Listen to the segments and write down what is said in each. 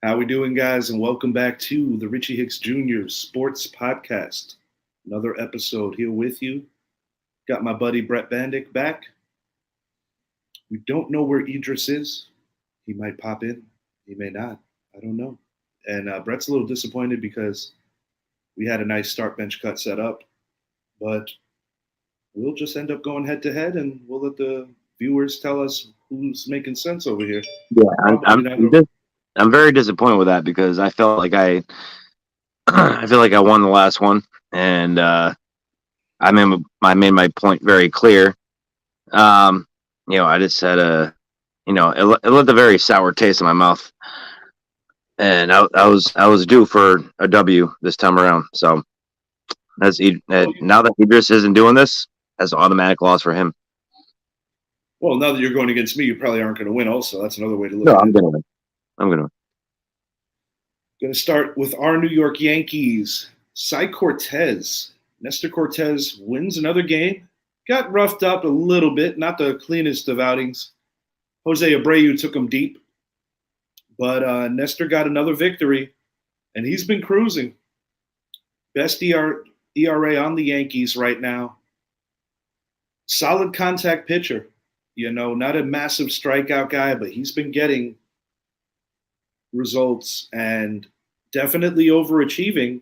How we doing, guys? And welcome back to the Richie Hicks Jr. Sports Podcast. Another episode here with you. Got my buddy Brett Bandick back. We don't know where Idris is. He might pop in. He may not. I don't know. And Brett's a little disappointed because we had a nice start bench cut set up. But we'll just end up going head to head, and we'll let the viewers tell us who's making sense over here. Yeah, I'm very disappointed with that because I felt like I feel like I won the last one, and I made my point very clear. I just had it left a very sour taste in my mouth, and I was due for a W this time around. So now that Idris isn't doing this, that's an automatic loss for him. Well, now that you're going against me, you probably aren't going to win. Also, that's another way to look at it. I'm going to win. I'm going to win. Going to start with our New York Yankees. Cortes. Nestor Cortes wins another game. Got roughed up a little bit. Not the cleanest of outings. Jose Abreu took him deep. But Nestor got another victory, and he's been cruising. Best ERA on the Yankees right now. Solid contact pitcher. Not a massive strikeout guy, but he's been getting results and definitely overachieving.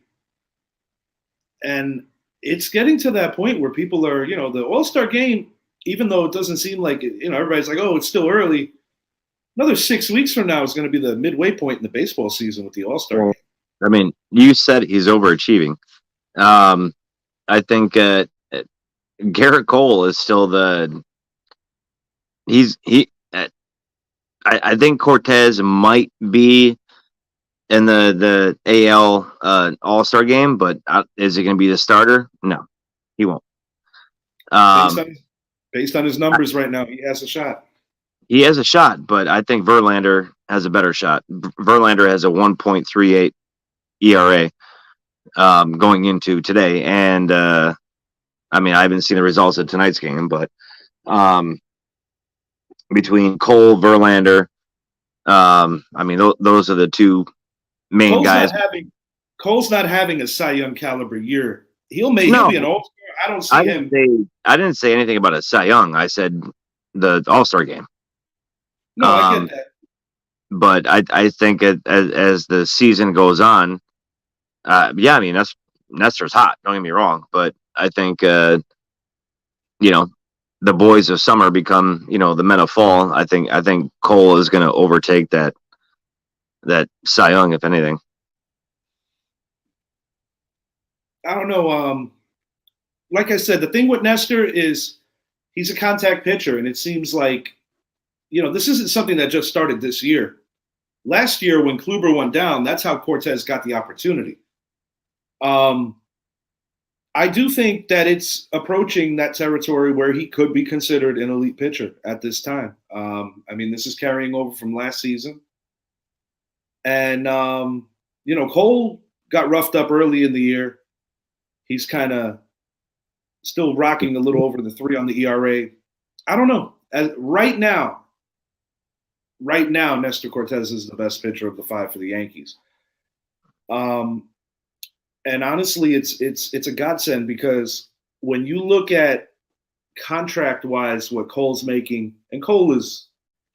And it's getting to that point where people are, the All-Star game, even though it doesn't seem like it, everybody's like, oh, it's still early. Another 6 weeks from now is going to be the midway point in the baseball season with the All-Star game. I mean, you said he's overachieving. I think Garrett Cole is still I think Cortes might be in the AL All-Star game, but is he going to be the starter? No, he won't. Based on his numbers right now, he has a shot. He has a shot, but I think Verlander has a better shot. Verlander has a 1.38 ERA going into today, and I haven't seen the results of tonight's game, but between Cole, Verlander, those are the two main guys. Cole's not having a Cy Young caliber year. He'll be an All-Star. I don't see him. I didn't say anything about a Cy Young. I said the All-Star game. No, I get that. But I think as the season goes on, Nestor's hot. Don't get me wrong, but I think the boys of summer become the men of fall. I think Cole is going to overtake that Cy Young, if anything. I don't know. Like I said, the thing with Nestor is he's a contact pitcher, and it seems like this isn't something that just started this year. Last year, when Kluber went down, that's how Cortes got the opportunity. I do think that it's approaching that territory where he could be considered an elite pitcher at this time. This is carrying over from last season. And, Cole got roughed up early in the year. He's kind of still rocking a little over the 3 on the ERA. I don't know. Right now, Nestor Cortes is the best pitcher of the 5 for the Yankees. And honestly, it's a godsend because when you look at contract-wise what Cole's making, and Cole is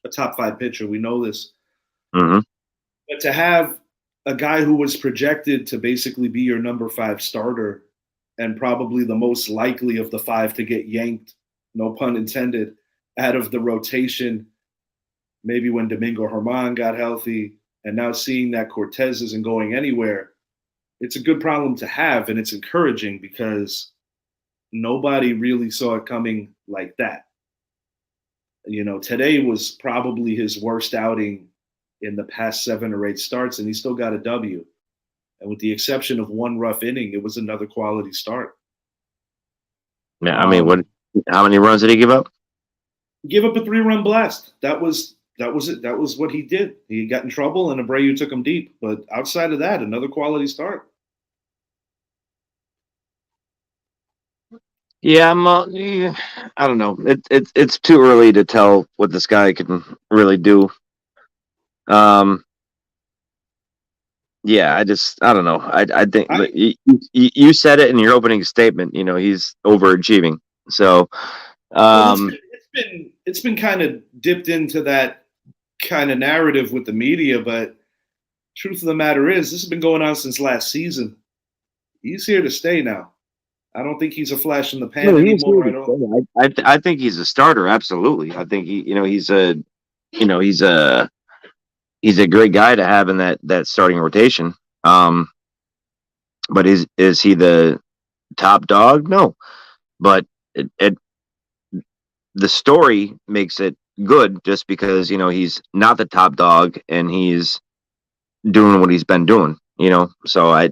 a top 5 pitcher, we know this. Mm-hmm. But to have a guy who was projected to basically be your number 5 starter and probably the most likely of the 5 to get yanked, no pun intended, out of the rotation, maybe when Domingo Germán got healthy, and now seeing that Cortes isn't going anywhere, it's a good problem to have, and it's encouraging because nobody really saw it coming like that. Today was probably his worst outing in the past 7 or 8 starts, and he still got a W. And with the exception of one rough inning, it was another quality start. Yeah, how many runs did he give up? Give up a 3-run blast. That was it. That was what he did. He got in trouble, and Abreu took him deep. But outside of that, another quality start. Yeah, I don't know. It's too early to tell what this guy can really do. Yeah, I don't know. I think you said it in your opening statement. He's overachieving. So, well, it's been kind of dipped into that kind of narrative with the media, but truth of the matter is, this has been going on since last season. He's here to stay now. I don't think he's a flash in the pan no, he's here anymore. to stay. I think he's a starter. Absolutely. I think he's a great guy to have in that starting rotation. But is he the top dog? No, but the story makes it good just because he's not the top dog and he's doing what he's been doing. So I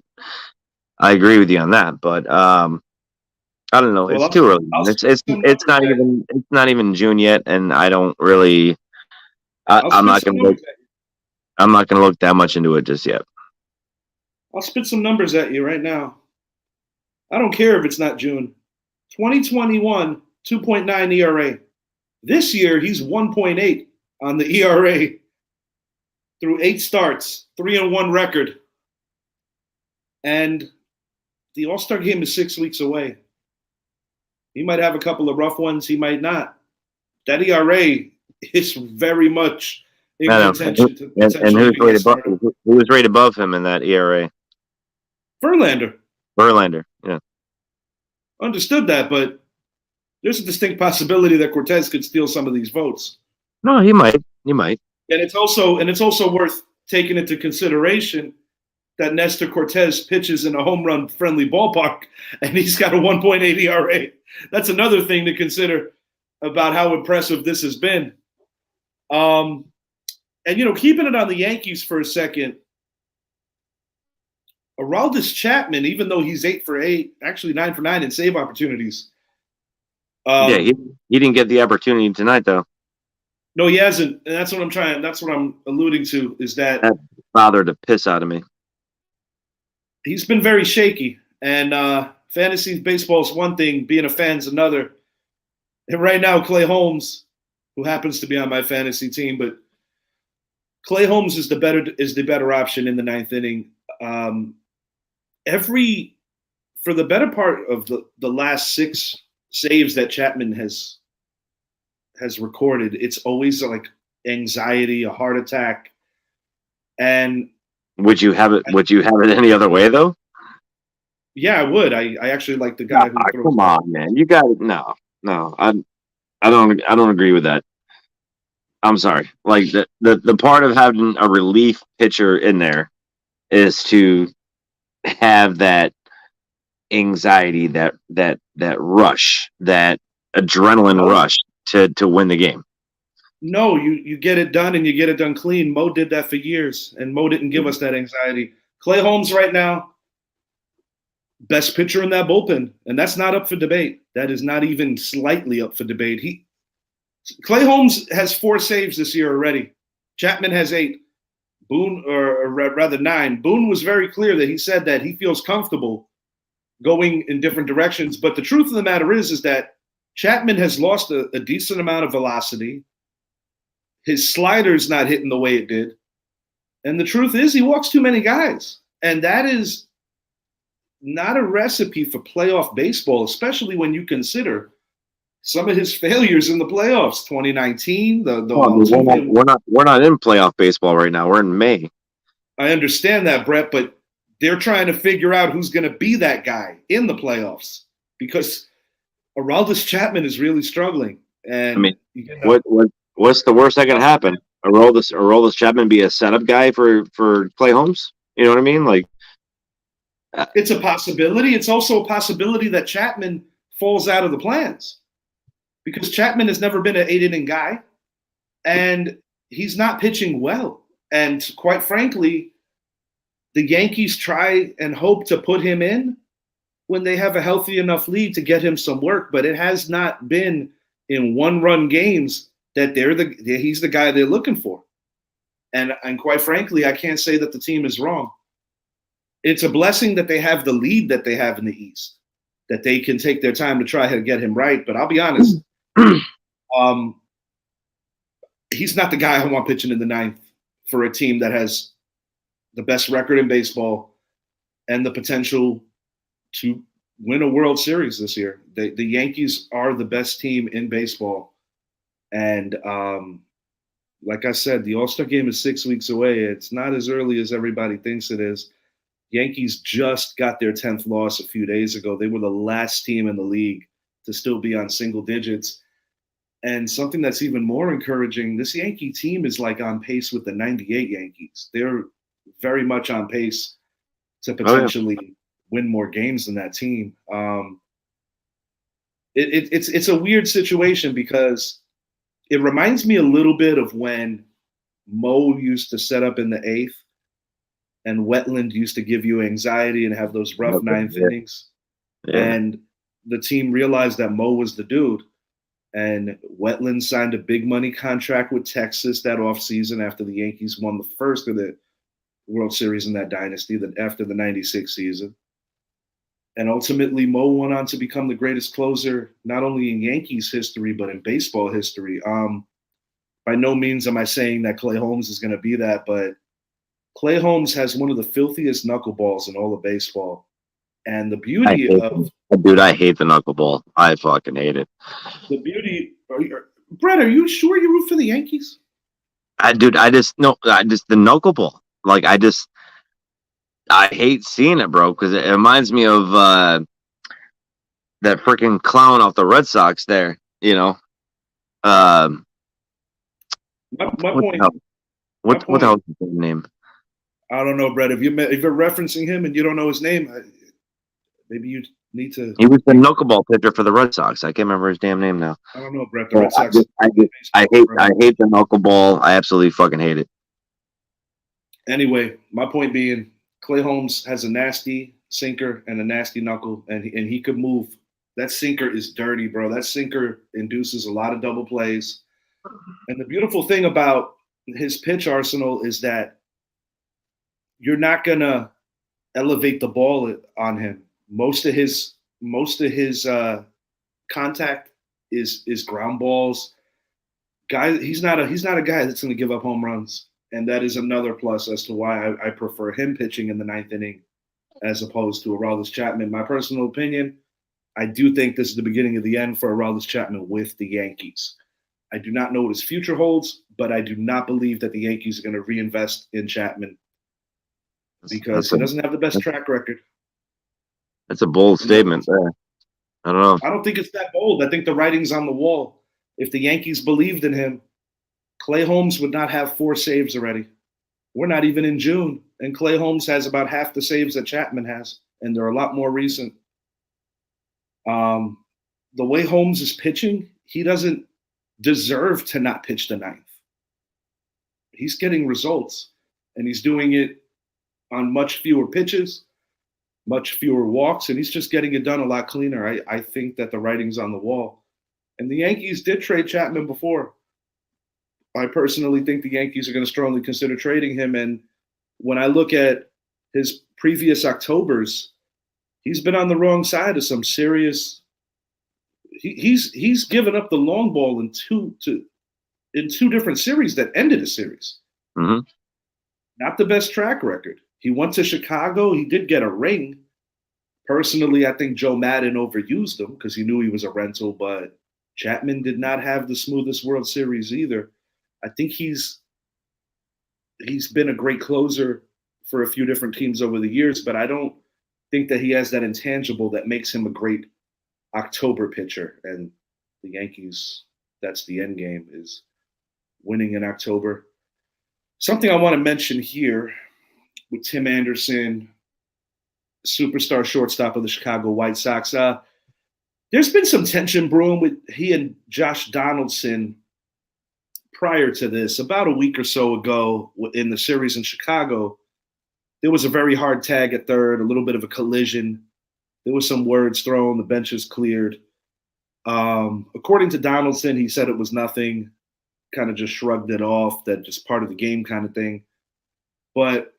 agree with you on that, but I don't know. Well, It's too early. It's not even June yet, and I don't really. I'm not gonna look. I'm not gonna look that much into it just yet. I'll spit some numbers at you right now. I don't care if it's not June. 2021, 2.9 ERA. This year, he's 1.8 on the ERA through 8 starts, 3-1 record. And the All-Star game is 6 weeks away. He might have a couple of rough ones. He might not. That ERA is very much in contention to and who was rated above him in that ERA? Verlander, yeah. Understood that, but there's a distinct possibility that Cortes could steal some of these votes. No, he might. And it's also worth taking into consideration that Nestor Cortes pitches in a home run friendly ballpark, and he's got a 1.8 ERA. That's another thing to consider about how impressive this has been. And keeping it on the Yankees for a second, Aroldis Chapman, even though he's 8 for 8, actually 9 for 9 in save opportunities. He didn't get the opportunity tonight, though. No, he hasn't, and that's what I'm alluding to, is that bothered the piss out of me. He's been very shaky, and fantasy baseball is one thing, being a fan's another. And right now, Clay Holmes, who happens to be on my fantasy team, but Clay Holmes is the better option in the 9th inning. For the better part of the last 6 saves that Chapman has recorded, it's always like anxiety, a heart attack, and would you have it any other way though? Yeah, I would. I actually like the guy who throws. Come on, man, you got it. No, I don't agree with that. I'm sorry. Like the part of having a relief pitcher in there is to have that anxiety, that rush, that adrenaline rush to win the game. No, you get it done and you get it done clean. Mo did that for years, and Mo didn't give us that anxiety. Clay Holmes right now, best pitcher in that bullpen, and that's not up for debate. That is not even slightly up for debate. Clay Holmes has 4 saves this year already. Chapman has 8. Boone, or rather 9. Boone was very clear that he said that he feels comfortable going in different directions. But the truth of the matter is that Chapman has lost a decent amount of velocity. His slider's not hitting the way it did. And the truth is he walks too many guys. And that is not a recipe for playoff baseball, especially when you consider some of his failures in the playoffs. 2019, we're not in playoff baseball right now. We're in May. I understand that, Brett, but they're trying to figure out who's going to be that guy in the playoffs because Aroldis Chapman is really struggling. And I mean, what's the worst that can happen? Aroldis Chapman be a setup guy for Clay Holmes? You know what I mean? Like, it's a possibility. It's also a possibility that Chapman falls out of the plans because Chapman has never been an 8-inning guy, and he's not pitching well. And quite frankly, the Yankees try and hope to put him in when they have a healthy enough lead to get him some work, but it has not been in one-run games that he's the guy they're looking for. And quite frankly, I can't say that the team is wrong. It's a blessing that they have the lead that they have in the East, that they can take their time to try to get him right. But I'll be honest, he's not the guy I want pitching in the 9th for a team that has the best record in baseball, and the potential to win a World Series this year. The Yankees are the best team in baseball. And like I said, the All-Star game is 6 weeks away. It's not as early as everybody thinks it is. Yankees just got their 10th loss a few days ago. They were the last team in the league to still be on single digits. And something that's even more encouraging, this Yankee team is like on pace with the 98 Yankees. They're very much on pace to potentially win more games than that team. It's a weird situation because it reminds me a little bit of when Mo used to set up in the eighth and Wetland used to give you anxiety and have those rough ninth innings. Yeah. And the team realized that Mo was the dude. And Wetland signed a big money contract with Texas that offseason after the Yankees won the first of the World Series in that dynasty, after the 96 season. And ultimately, Mo went on to become the greatest closer, not only in Yankees history, but in baseball history. By no means am I saying that Clay Holmes is going to be that, but Clay Holmes has one of the filthiest knuckleballs in all of baseball. And the beauty of... Dude, I hate the knuckleball. I fucking hate it. The beauty... Brett, are you sure you root for the Yankees? The knuckleball. Like, I hate seeing it, bro, because it reminds me of that freaking clown off the Red Sox there, you know? My point... What the hell is his name? I don't know, Brett. If you're referencing him and you don't know his name, maybe you need to... He was the knuckleball pitcher for the Red Sox. I can't remember his damn name now. I don't know, Brett. The Red Sox... I hate the knuckleball. I absolutely fucking hate it. Anyway, my point being, Clay Holmes has a nasty sinker and a nasty knuckle, and he could move. That sinker is dirty, bro. That sinker induces a lot of double plays. And the beautiful thing about his pitch arsenal is that you're not gonna elevate the ball on him. Most of his contact is ground balls. He's not a guy that's gonna give up home runs, and that is another plus as to why I prefer him pitching in the ninth inning as opposed to Aroldis Chapman. My personal opinion, I do think this is the beginning of the end for Aroldis Chapman with the Yankees. I do not know what his future holds, but I do not believe that the Yankees are going to reinvest in Chapman because he doesn't have the best track record. That's a bold statement there. I don't know. I don't think it's that bold. I think the writing's on the wall. If the Yankees believed in him, Clay Holmes would not have 4 saves already. We're not even in June, and Clay Holmes has about half the saves that Chapman has, and they're a lot more recent. The way Holmes is pitching, he doesn't deserve to not pitch the ninth. He's getting results, and he's doing it on much fewer pitches, much fewer walks, and he's just getting it done a lot cleaner. I think that the writing's on the wall. And the Yankees did trade Chapman before. I personally think the Yankees are going to strongly consider trading him. And when I look at his previous Octobers, he's been on the wrong side of some serious. He's given up the long ball in two different series that ended a series. Mm-hmm. Not the best track record. He went to Chicago. He did get a ring. Personally, I think Joe Madden overused him because he knew he was a rental, but Chapman did not have the smoothest World Series either. I think he's been a great closer for a few different teams over the years, but I don't think that he has that intangible that makes him a great October pitcher. And the Yankees, that's the end game, is winning in October. Something I want to mention here with Tim Anderson, superstar shortstop of the Chicago White Sox. There's been some tension brewing with he and Josh Donaldson prior to this. About a week or so ago in the series in Chicago, there was a very hard tag at third, a little bit of a collision. There was some words thrown, the benches cleared. According to Donaldson, he said it was nothing, kind of just shrugged it off, that just part of the game kind of thing. But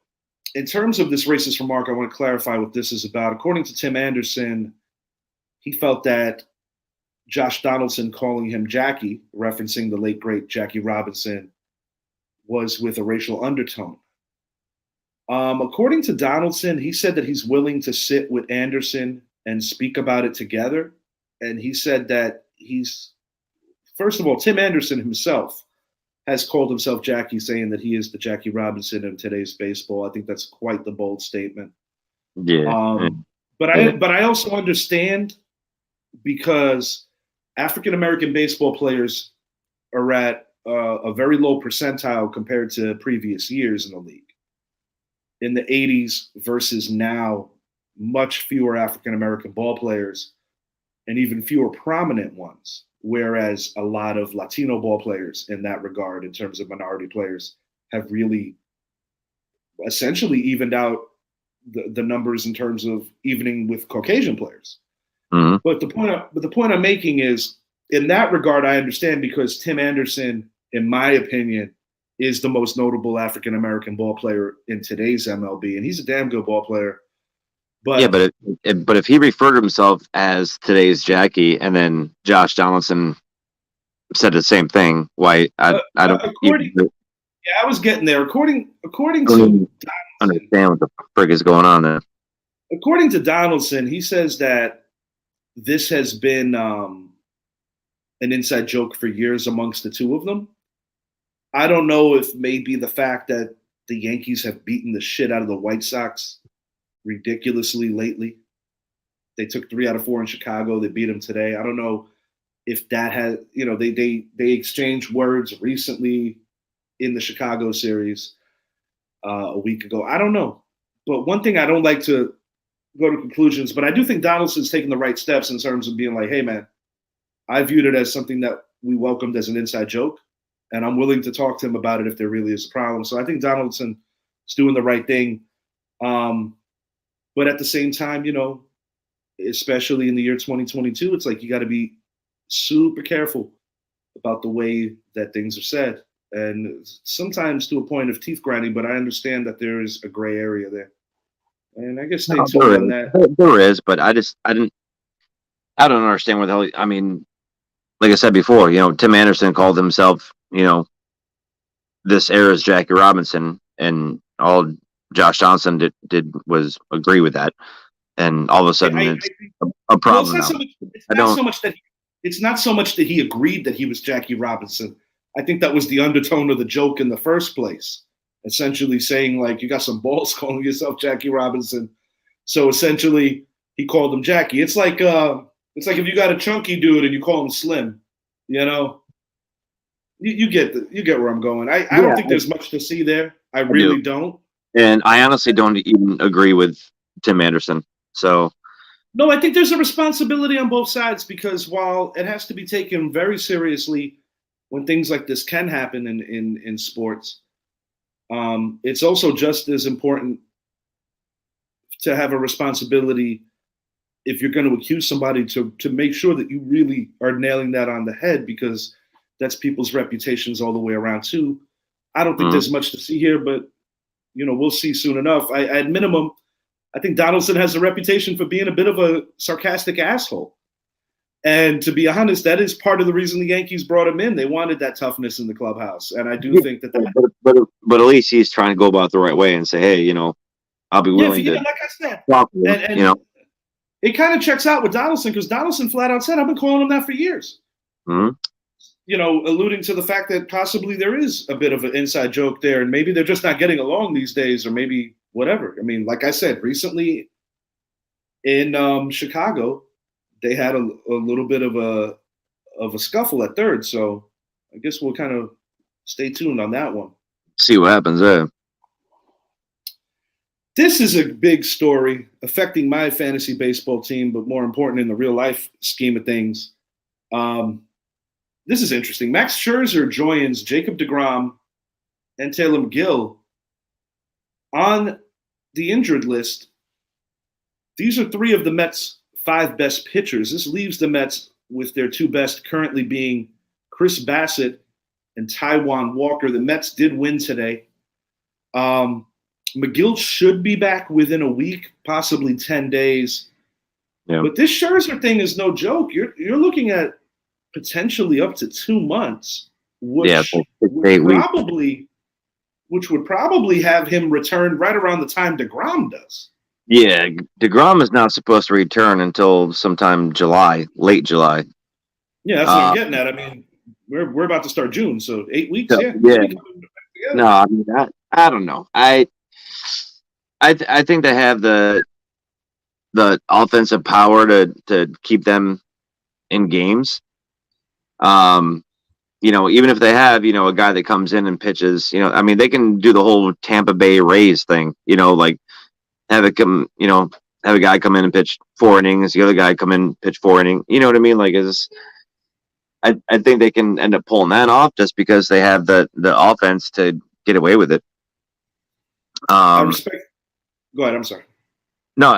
in terms of this racist remark, I want to clarify what this is about. According to Tim Anderson, he felt that Josh Donaldson calling him Jackie, referencing the late, great Jackie Robinson, was with a racial undertone. According to Donaldson, he said that he's willing to sit with Anderson and speak about it together. And he said that first of all, Tim Anderson himself has called himself Jackie, saying that he is the Jackie Robinson of today's baseball. I think that's quite the bold statement. Yeah. But I also understand, because African American baseball players are at a very low percentile compared to previous years in the league. In the 80s versus now, much fewer African American ball players and even fewer prominent ones. Whereas a lot of Latino ball players in that regard, in terms of minority players, have really essentially evened out the numbers in terms of evening with Caucasian players. Mm-hmm. But the point I'm making is, in that regard, I understand, because Tim Anderson, in my opinion, is the most notable African American ball player in today's MLB, and he's a damn good ball player. But yeah, but if he referred to himself as today's Jackie, and then Josh Donaldson said the same thing, why I don't I was getting there. According to Donaldson, understand what the frig is going on there. According to Donaldson, he says that this has been an inside joke for years amongst the two of them. I don't know if maybe the fact that the Yankees have beaten the shit out of the White Sox ridiculously lately. They took 3 out of 4 in Chicago. They beat them today. I don't know if that has, they exchanged words recently in the Chicago series a week ago. I don't know. But one thing, I don't like to go to conclusions, but I do think Donaldson's taking the right steps in terms of being like, hey, man, I viewed it as something that we welcomed as an inside joke, and I'm willing to talk to him about it if there really is a problem. So I think Donaldson is doing the right thing. But at the same time, especially in the year 2022, it's like you got to be super careful about the way that things are said. And sometimes to a point of teeth grinding, but I understand that there is a gray area there. And I guess stay tuned on that. There is, but I don't understand what the hell. I mean, like I said before, Tim Anderson called himself, this era's Jackie Robinson, and all Josh Johnson did was agree with that, and all of a sudden it's a problem. Well, it's not so much that he agreed that he was Jackie Robinson. I think that was the undertone of the joke in the first place, essentially saying, like, you got some balls calling yourself Jackie Robinson. So essentially, he called him Jackie. It's like if you got a chunky dude and you call him Slim, You get where I'm going. I don't think there's much to see there. I really don't. And I honestly don't even agree with Tim Anderson. So, no, I think there's a responsibility on both sides, because while it has to be taken very seriously when things like this can happen in sports, it's also just as important to have a responsibility, if you're going to accuse somebody, to make sure that you really are nailing that on the head, because that's people's reputations all the way around too. I don't think there's much to see here, but we'll see soon enough. At minimum, I think Donaldson has a reputation for being a bit of a sarcastic asshole. And to be honest, that is part of the reason the Yankees brought him in. They wanted that toughness in the clubhouse. And I do think that. But at least he's trying to go about the right way and say, hey, I'll be willing to. Like I said, talk to him, it kind of checks out with Donaldson, because Donaldson flat out said, I've been calling him that for years. Mm-hmm. Alluding to the fact that possibly there is a bit of an inside joke there, and maybe they're just not getting along these days, or maybe whatever. I mean, like I said, recently in Chicago, they had a little bit of a scuffle at third. So I guess we'll kind of stay tuned on that one. See what happens there. This is a big story affecting my fantasy baseball team, but more important in the real life scheme of things. This is interesting. Max Scherzer joins Jacob Degrom and Taylor McGill on the injured list. These are 3 of the Mets' 5 best pitchers. This leaves the Mets with their 2 best currently being Chris Bassett and Taijuan Walker. The Mets did win today. McGill should be back within a week, possibly 10 days. Yeah. But this Scherzer thing is no joke. You're looking at potentially up to 2 months, which would probably which would probably have him return right around the time Degrom does. Yeah, Degrom is not supposed to return until sometime late July. Yeah, that's what I'm getting at. I mean, we're about to start June, so 8 weeks. So, Yeah. No, I mean I don't know. I think they have the offensive power to keep them in games. Even if they have, a guy that comes in and pitches, I mean, they can do the whole Tampa Bay Rays thing, like have a guy come in and pitch 4 innings, the other guy come in and pitch 4 innings. You know what I mean? Like, I think they can end up pulling that off just because they have the offense to get away with it. I respect. Go ahead. I'm sorry. No,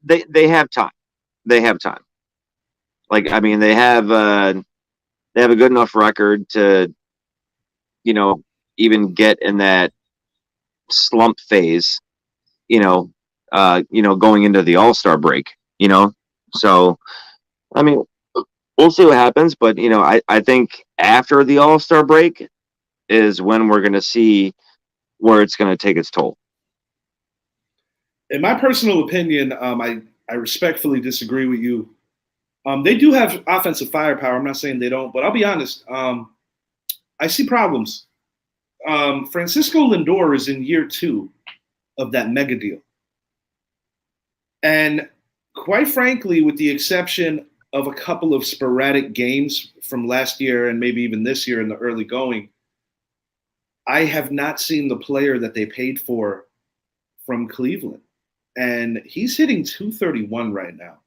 they have time. They have time. Like, I mean, they have a good enough record to, even get in that slump phase, going into the All-Star break, So, I mean, we'll see what happens, but, I think after the All-Star break is when we're going to see where it's going to take its toll. In my personal opinion, I respectfully disagree with you. They do have offensive firepower. I'm not saying they don't, but I'll be honest. I see problems. Francisco Lindor is in year 2 of that mega deal. And quite frankly, with the exception of a couple of sporadic games from last year and maybe even this year in the early going, I have not seen the player that they paid for from Cleveland. And he's hitting .231 right now.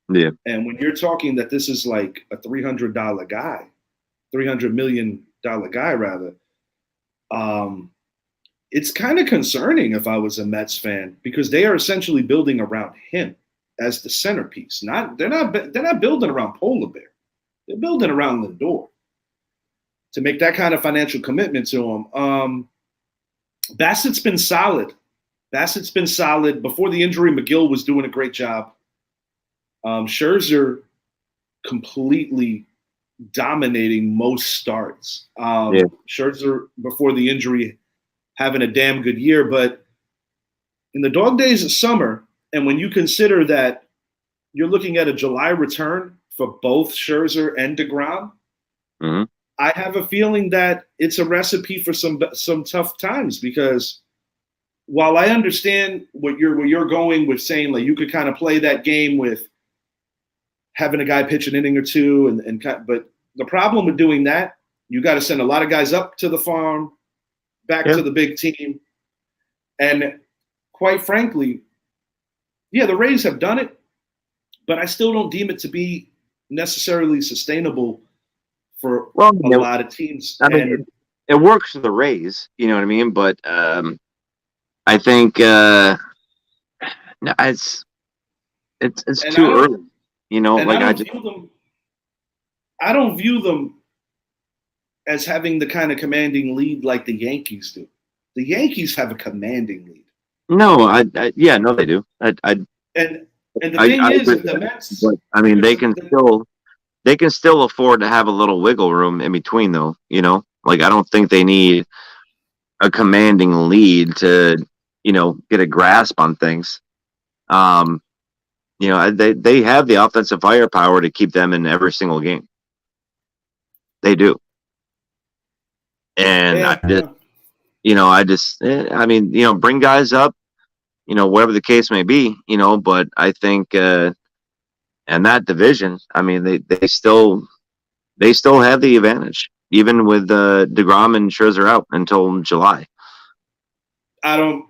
Yeah. And when you're talking that this is like a $300 guy, $300 million guy rather, it's kind of concerning if I was a Mets fan, because they are essentially building around him as the centerpiece. They're not building around Polar Bear. They're building around Lindor to make that kind of financial commitment to him. Bassett's been solid. Before the injury, McGill was doing a great job. Scherzer completely dominating most starts. Scherzer, before the injury, having a damn good year. But in the dog days of summer, and when you consider that you're looking at a July return for both Scherzer and Degrom, mm-hmm. I have a feeling that it's a recipe for some tough times, because while I understand where you're going with saying, like, you could kind of play that game with having a guy pitch an inning or two, but the problem with doing that, you got to send a lot of guys up to the farm, back to the big team. And quite frankly, yeah, the Rays have done it, but I still don't deem it to be necessarily sustainable for a lot of teams. I mean, it works for the Rays, you know what I mean? But I think it's too early, I don't view them as having the kind of commanding lead like the Yankees do. The Yankees have a commanding lead. No, no, they do. And the thing is, the Mets. But, I mean, they can still afford to have a little wiggle room in between, though. Like, I don't think they need a commanding lead to, get a grasp on things. They have the offensive firepower to keep them in every single game. They do. And bring guys up, whatever the case may be, but I think in that division, I mean, they still have the advantage, even with Degrom and Scherzer out until July. I don't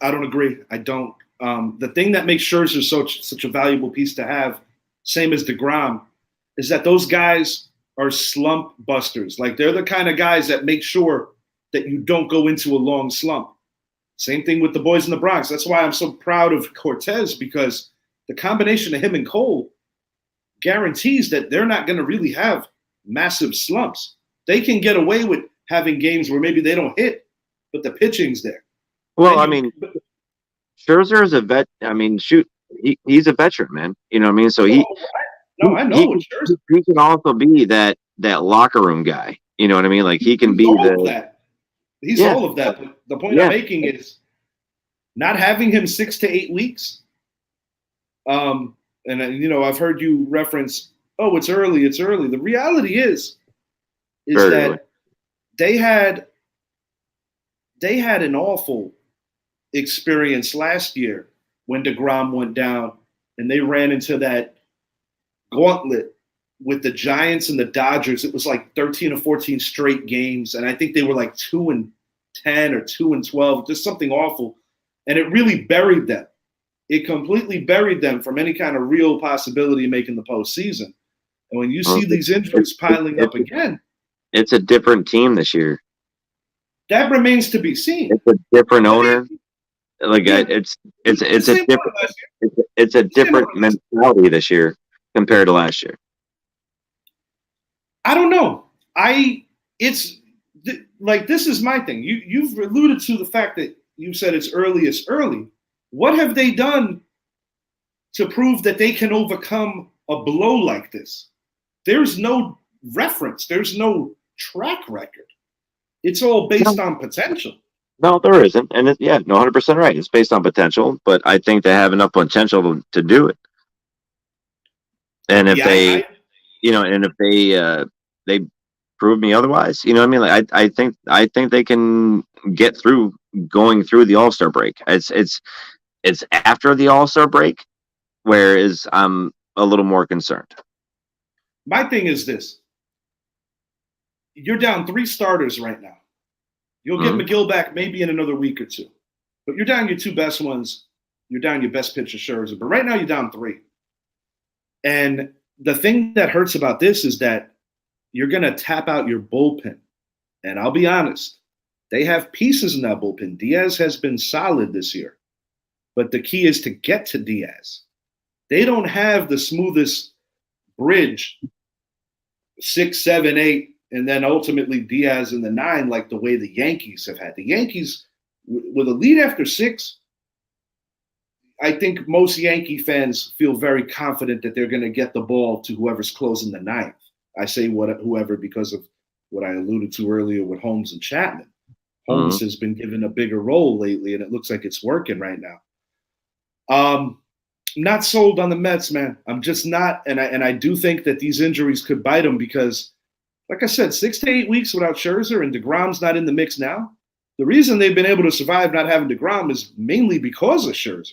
agree. I don't. The thing that makes Scherzer such a valuable piece to have, same as Degrom, is that those guys are slump busters. Like, they're the kind of guys that make sure that you don't go into a long slump. Same thing with the boys in the Bronx. That's why I'm so proud of Cortes, because the combination of him and Cole guarantees that they're not going to really have massive slumps. They can get away with having games where maybe they don't hit, but the pitching's there. Well, I mean, Scherzer is a vet. I mean, he's a veteran, man. You know what I mean? So I know what Scherzer. He can also be that locker room guy. You know what I mean? Like, he can be that. He's all of that. But the point I'm making is not having him 6 to 8 weeks. And I've heard you reference, oh, it's early. The reality is that they had an awful experience last year when Degrom went down and they ran into that gauntlet with the Giants and the Dodgers. It was like 13 or 14 straight games, and I think they were like 2-10 or 2-12, just something awful. And it really buried them. It completely buried them from any kind of real possibility of making the postseason. And when you see these injuries piling up again, it's a different team this year. That remains to be seen. It's a different owner. Like it's a different mentality this year compared to last year. I don't know. This is my thing. You've alluded to the fact that you said it's early. What have they done to prove that they can overcome a blow like this? There's no reference. There's no track record. It's all based on potential. No, there isn't. And 100% right. It's based on potential, but I think they have enough potential to do it. And if they prove me otherwise, you know what I mean? Like I think they can get through going through the All-Star break. It's after the All-Star break, whereas I'm a little more concerned. My thing is this. You're down 3 starters right now. You'll get McGill back maybe in another week or 2. But you're down your 2 best ones. You're down your best pitcher, Scherzer. But right now you're down 3. And the thing that hurts about this is that you're going to tap out your bullpen. And I'll be honest, they have pieces in that bullpen. Diaz has been solid this year. But the key is to get to Diaz. They don't have the smoothest bridge, 6, 7, 8, and then ultimately Diaz in the 9, like the way the Yankees have had. The Yankees, with a lead after 6, I think most Yankee fans feel very confident that they're going to get the ball to whoever's closing the 9th. I say whoever because of what I alluded to earlier with Holmes and Chapman. Holmes has been given a bigger role lately, and it looks like it's working right now. Not sold on the Mets, man. I'm just not, and I do think that these injuries could bite them because, like I said, 6 to 8 weeks without Scherzer and Degrom's not in the mix now. The reason they've been able to survive not having Degrom is mainly because of Scherzer.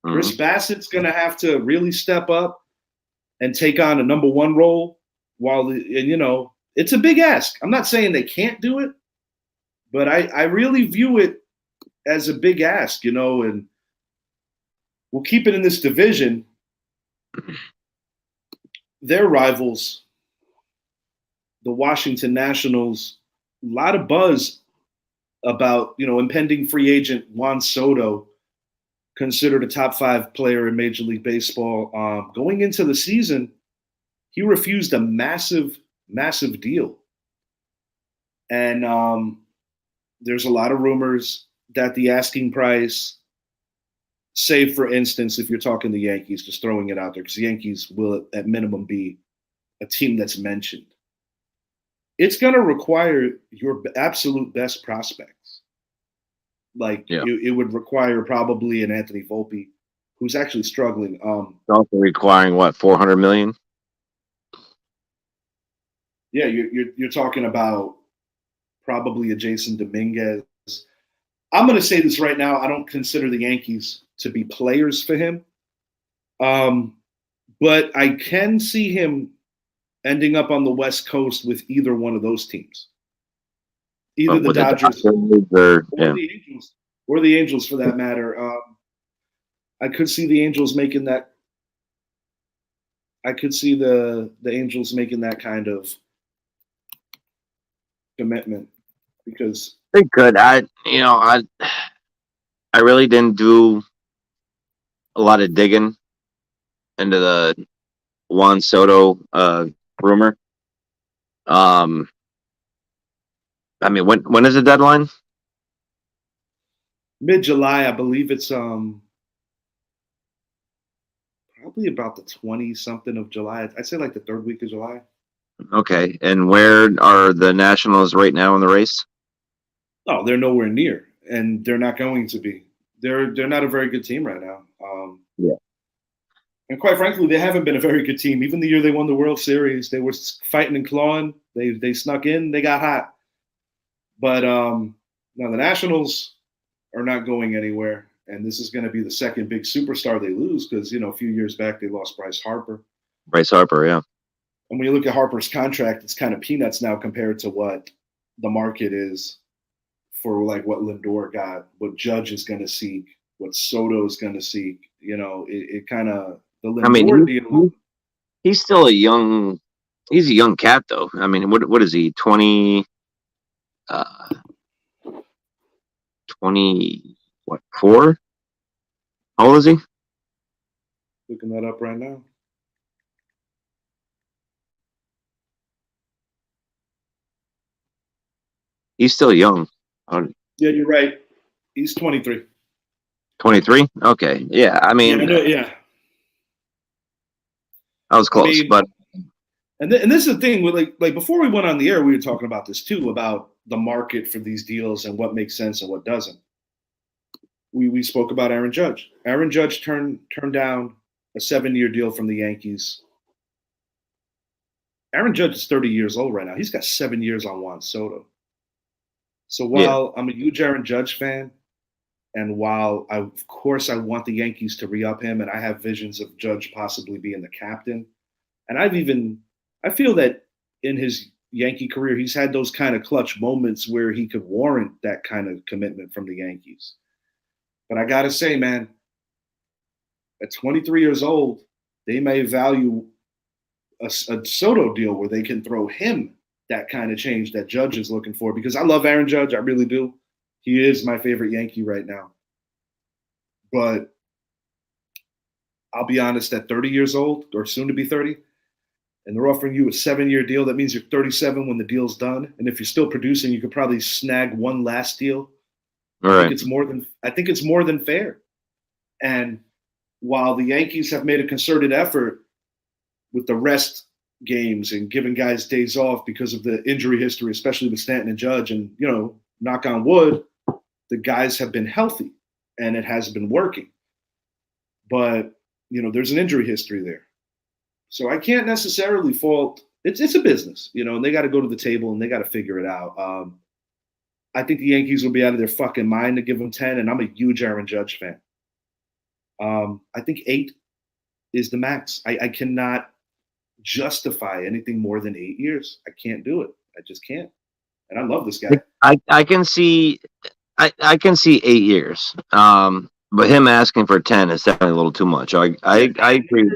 Chris Bassett's going to have to really step up and take on a number 1 role it's a big ask. I'm not saying they can't do it, but I really view it as a big ask, and we'll keep it in this division. Their rivals, the Washington Nationals, a lot of buzz about, impending free agent Juan Soto, considered a top 5 player in Major League Baseball. Going into the season, he refused a massive, massive deal. And there's a lot of rumors that the asking price, say, for instance, if you're talking the Yankees, just throwing it out there, because the Yankees will at minimum be a team that's mentioned. It's going to require your absolute best prospects. It would require probably an Anthony Volpe, who's actually struggling. It's also requiring what, $400 million? Yeah, you're talking about probably a Jason Dominguez. I'm going to say this right now. I don't consider the Yankees to be players for him, but I can see him ending up on the West Coast with either one of those teams. Either the Dodgers or the Angels, for that matter. I could see the Angels making that. I could see the Angels making that kind of commitment because they could. I really didn't do a lot of digging into the Juan Soto rumor. When is the deadline? Mid-July, I believe it's probably about the 20-something of July. I'd say like the 3rd week of July. Okay, and where are the Nationals right now in the race? Oh, they're nowhere near, and they're not going to be. They're not a very good team right now. Yeah. And quite frankly, they haven't been a very good team. Even the year they won the World Series, they were fighting and clawing. They snuck in. They got hot. But now the Nationals are not going anywhere, and this is going to be the second big superstar they lose because a few years back they lost Bryce Harper. Bryce Harper, yeah. And when you look at Harper's contract, it's kind of peanuts now compared to what the market is for like what Lindor got, what Judge is going to seek, what Soto is going to seek. It kind of the Lindor deal. He's still he's a young cat though. I mean, what is he? 20 what, 4? How old is he? Looking that up right now. He's still young. Yeah, you're right. He's 23. 23? Okay. Yeah, I mean, yeah. I was close, but and this is the thing with like before we went on the air, we were talking about this too, about the market for these deals and what makes sense and what doesn't. We spoke about Aaron Judge. Aaron Judge turned down a 7-year deal from the Yankees. Aaron Judge is 30 years old right now. He's got 7 years on Juan Soto. So while I'm a huge Aaron Judge fan, and while of course I want the Yankees to re-up him, and I have visions of Judge possibly being the captain, and I feel that in his Yankee career, he's had those kind of clutch moments where he could warrant that kind of commitment from the Yankees. But I got to say, man, at 23 years old, they may value a Soto deal where they can throw him that kind of change that Judge is looking for. Because I love Aaron Judge. I really do. He is my favorite Yankee right now. But I'll be honest, at 30 years old, or soon to be 30, and they're offering you a 7-year deal, that means you're 37 when the deal's done. And if you're still producing, you could probably snag one last deal. I think it's more than fair. And while the Yankees have made a concerted effort with the rest games and giving guys days off because of the injury history, especially with Stanton and Judge, and knock on wood, the guys have been healthy and it has been working. But there's an injury history there, so I can't necessarily fault. It's a business, and they got to go to the table and they got to figure it out. I think the Yankees will be out of their fucking mind to give him 10, and I'm a huge Aaron Judge fan. I think 8 is the max. I cannot justify anything more than 8 years. I can't do it. I just can't. And I love this guy. I can see 8 years. But him asking for 10 is definitely a little too much. I agree.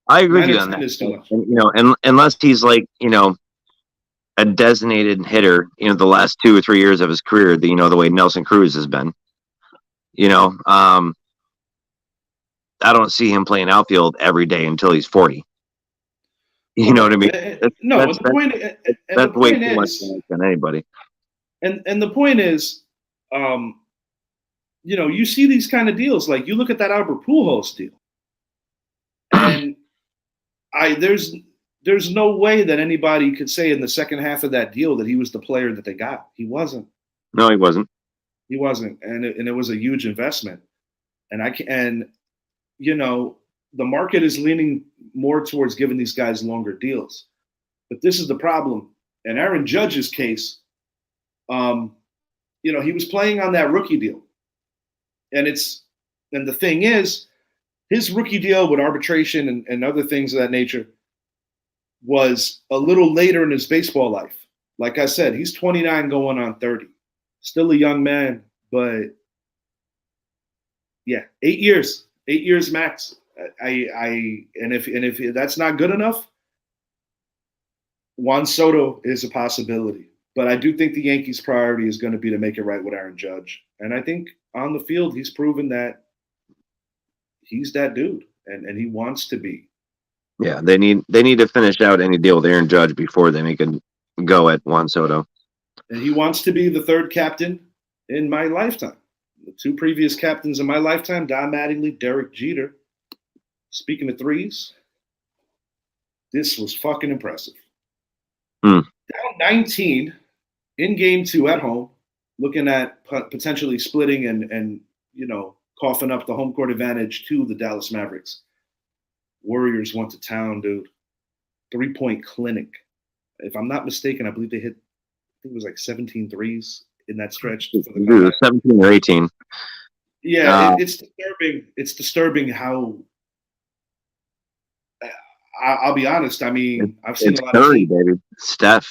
I agree with you on that. Is too much. And, unless he's like, a designated hitter, the last 2 or 3 years of his career, the way Nelson Cruz has been, I don't see him playing outfield every day until he's 40. You know what I mean? That's way too much than anybody. And the point is, you see these kind of deals. Like you look at that Albert Pujols deal, and there's no way that anybody could say in the second half of that deal that he was the player that they got. He wasn't. No, he wasn't. He wasn't, and it was a huge investment. And the market is leaning more towards giving these guys longer deals. But this is the problem. In Aaron Judge's case, he was playing on that rookie deal. And the thing is, his rookie deal with arbitration and other things of that nature was a little later in his baseball life. Like I said, he's 29 going on 30. Still a young man, but yeah, 8 years. 8 years max. And if that's not good enough, Juan Soto is a possibility. But I do think the Yankees' priority is going to be to make it right with Aaron Judge. And I think on the field, he's proven that he's that dude, and he wants to be. Yeah, they need to finish out any deal with Aaron Judge before they make a go at Juan Soto. And he wants to be the third captain in my lifetime. The 2 previous captains in my lifetime, Don Mattingly, Derek Jeter. Speaking of 3's, this was fucking impressive. Down 19 in game 2 at home, looking at potentially splitting and coughing up the home court advantage to the Dallas Mavericks. Warriors went to town, dude. 3-point clinic. If I'm not mistaken, I believe they hit, I think it was like 17 threes in that stretch. For the Dude, 17 or 18. Yeah, it's disturbing. It's disturbing how. I'll be honest. I mean, I've seen a lot Curry, of baby. Steph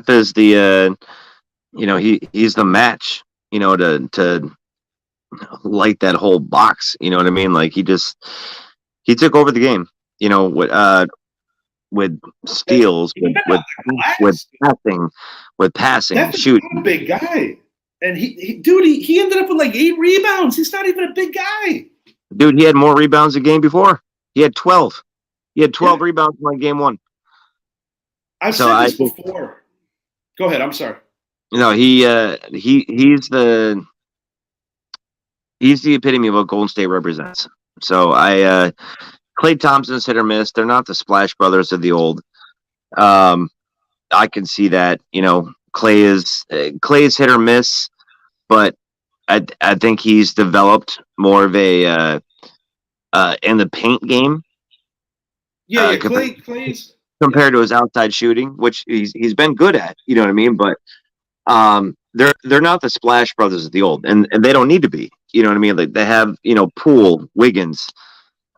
is the he's the match. To light that whole box. You know what I mean? Like he took over the game. With steals, with passing, shooting. Not a big guy, and he ended up with like 8 rebounds. He's not even a big guy. Dude, he had more rebounds the game before. He had 12. He had 12 rebounds in like game 1. I've said this before. Go ahead. I'm sorry. No, he's the epitome of what Golden State represents. So Klay Thompson's hit or miss. They're not the Splash Brothers of the old. I can see that. Klay is hit or miss, but I think he's developed more of a in the paint game. Yeah, Klay's compared to his outside shooting, which he's been good at. You know what I mean? But they're not the Splash Brothers of the old, and they don't need to be. You know what I mean? Like they have Poole, Wiggins,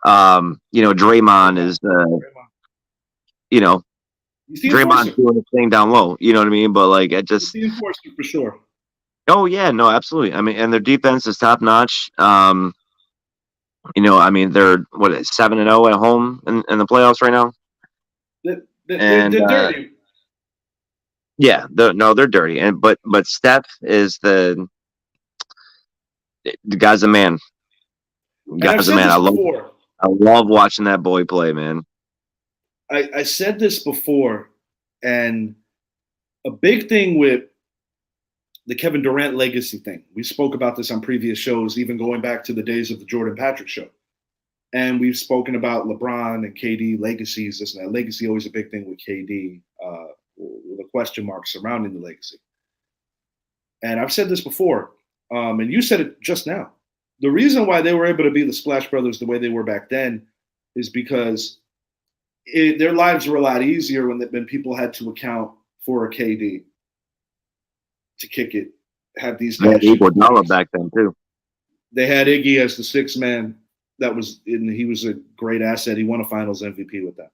Draymond is Draymond's doing his thing down low. You know what I mean? But like it just the enforcer for sure. Oh yeah, no, absolutely. I mean, and their defense is top notch. I mean, they're 7-0 at home in the playoffs right now. They're dirty. Yeah, they're dirty. But Steph is the guy's a man. Guy's a man. I love watching that boy play, man. I said this before, and a big thing with the Kevin Durant legacy thing. We spoke about this on previous shows, even going back to the days of the Jordan Patrick show. And we've spoken about LeBron and KD legacies. This and that. Legacy always a big thing with KD, with a question mark surrounding the legacy. And I've said this before, and you said it just now. The reason why they were able to be the Splash Brothers the way they were back then is because their lives were a lot easier when people had to account for a KD to kick it. Have these guys. They had Iguodala back then too. They had Iggy as the sixth man. He was a great asset. He won a Finals MVP with that.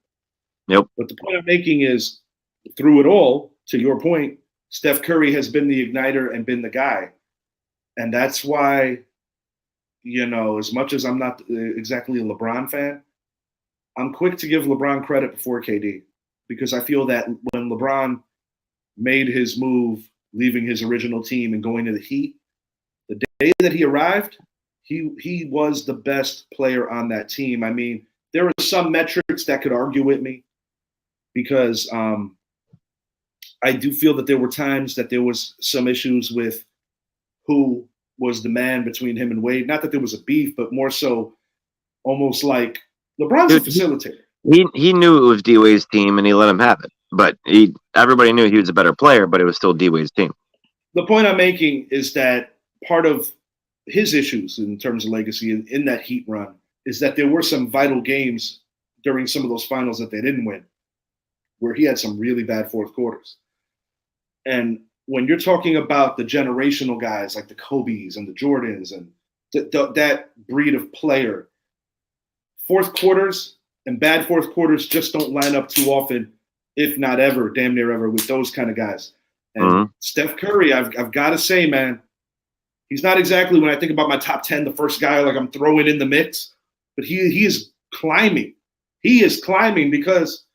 Yep. But the point I'm making is, through it all, to your point, Steph Curry has been the igniter and been the guy, and that's why, as much as I'm not exactly a LeBron fan, I'm quick to give LeBron credit before KD, because I feel that when LeBron made his move, leaving his original team and going to the Heat, the day that he arrived, he was the best player on that team. I mean, there were some metrics that could argue with me, because I do feel that there were times that there was some issues with who was the man between him and Wade. Not that there was a beef, but more so almost like LeBron's a facilitator. He knew it was D-Wade's team, and he let him have it. But everybody knew he was a better player, but it was still D-Wade's team. The point I'm making is that part of his issues in terms of legacy in that Heat run is that there were some vital games during some of those finals that they didn't win, where he had some really bad fourth quarters. And when you're talking about the generational guys like the Kobes and the Jordans and that breed of player, fourth quarters and bad fourth quarters just don't line up too often, if not ever, damn near ever, with those kind of guys. And Steph Curry, I've got to say, man, he's not exactly, when I think about my top 10, the first guy like I'm throwing in the mix, but he is climbing. He is climbing, because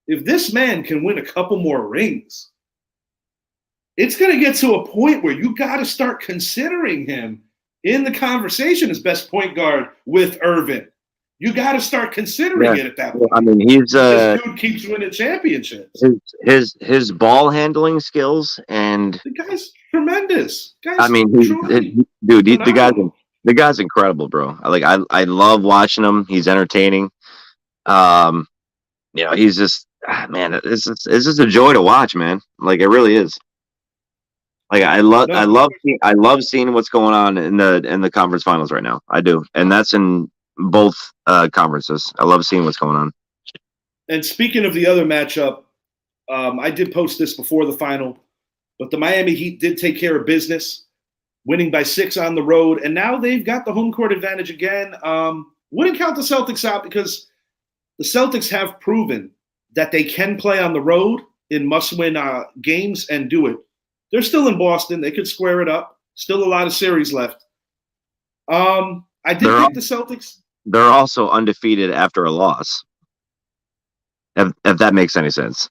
if this man can win a couple more rings, it's going to get to a point where you got to start considering him in the conversation as best point guard with Irvin. You got to start considering it at that point. I mean, this dude keeps winning championships. His ball handling skills, and the guy's tremendous. The guy's incredible, bro. I love watching him. He's entertaining. He's just man. It's just a joy to watch, man. Like, it really is. Like I love seeing what's going on in the conference finals right now. I do, and that's in both conferences. I love seeing what's going on. And speaking of the other matchup, I did post this before the final, but the Miami Heat did take care of business, winning by 6 on the road, and now they've got the home court advantage again. Wouldn't count the Celtics out because the Celtics have proven that they can play on the road in must-win games and do it. They're still in Boston. They could square it up. Still a lot of series left. I did pick the Celtics. They're also undefeated after a loss. If that makes any sense.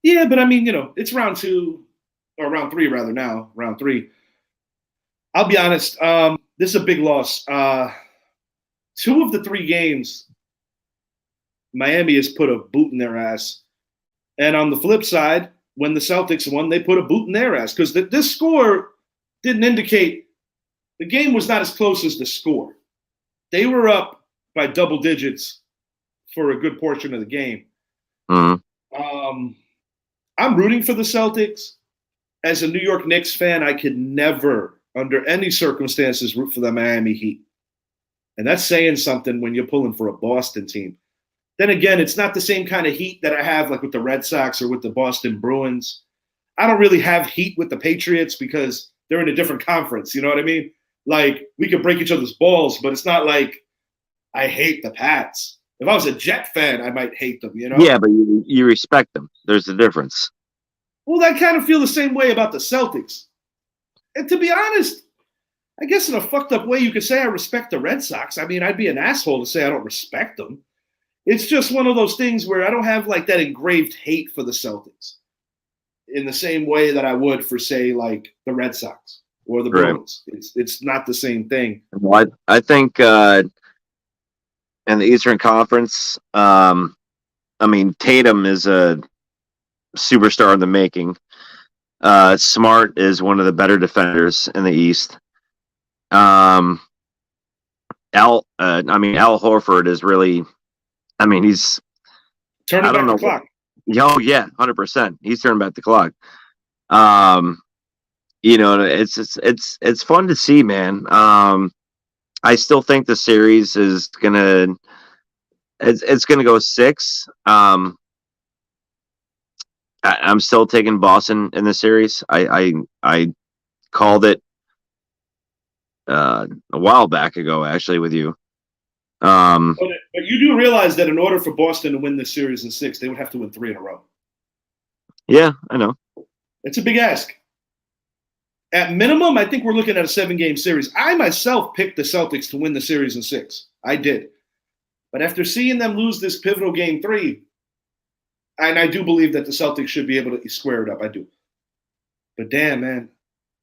Yeah, but I mean, it's round 2, or round 3 rather now, round 3. I'll be honest, this is a big loss. 2 of the 3 games, Miami has put a boot in their ass. And on the flip side, when the Celtics won, they put a boot in their ass because this score didn't indicate the game was not as close as the score. They were up by double digits for a good portion of the game. Mm-hmm. I'm rooting for the Celtics. As a New York Knicks fan, I could never, under any circumstances, root for the Miami Heat. And that's saying something when you're pulling for a Boston team. Then again, it's not the same kind of heat that I have like with the Red Sox or with the Boston Bruins. I don't really have heat with the Patriots because they're in a different conference. You know what I mean? Like, we could break each other's balls, but it's not like I hate the Pats. If I was a Jet fan, I might hate them, Yeah, but you respect them. There's a difference. Well, I kind of feel the same way about the Celtics. And to be honest, I guess in a fucked up way, you could say I respect the Red Sox. I mean, I'd be an asshole to say I don't respect them. It's just one of those things where I don't have like that engraved hate for the Celtics in the same way that I would for, say, like the Red Sox or the Bruins. It's not the same thing. Well, I think in the Eastern Conference, I mean, Tatum is a superstar in the making. Smart is one of the better defenders in the East. Al Horford is really, I mean, he's turning back the clock. Oh yeah, 100%. He's turning back the clock. It's fun to see, man. I still think the series is gonna go 6. I'm still taking Boston in the series. I called it a while back ago, actually, with you. But you do realize that in order for Boston to win this series in 6, they would have to win 3 in a row. Yeah, I know. It's a big ask. At minimum, I think we're looking at a 7-game series. I myself picked the Celtics to win the series in 6. I did. But after seeing them lose this pivotal game 3, and I do believe that the Celtics should be able to square it up. I do. But damn, man,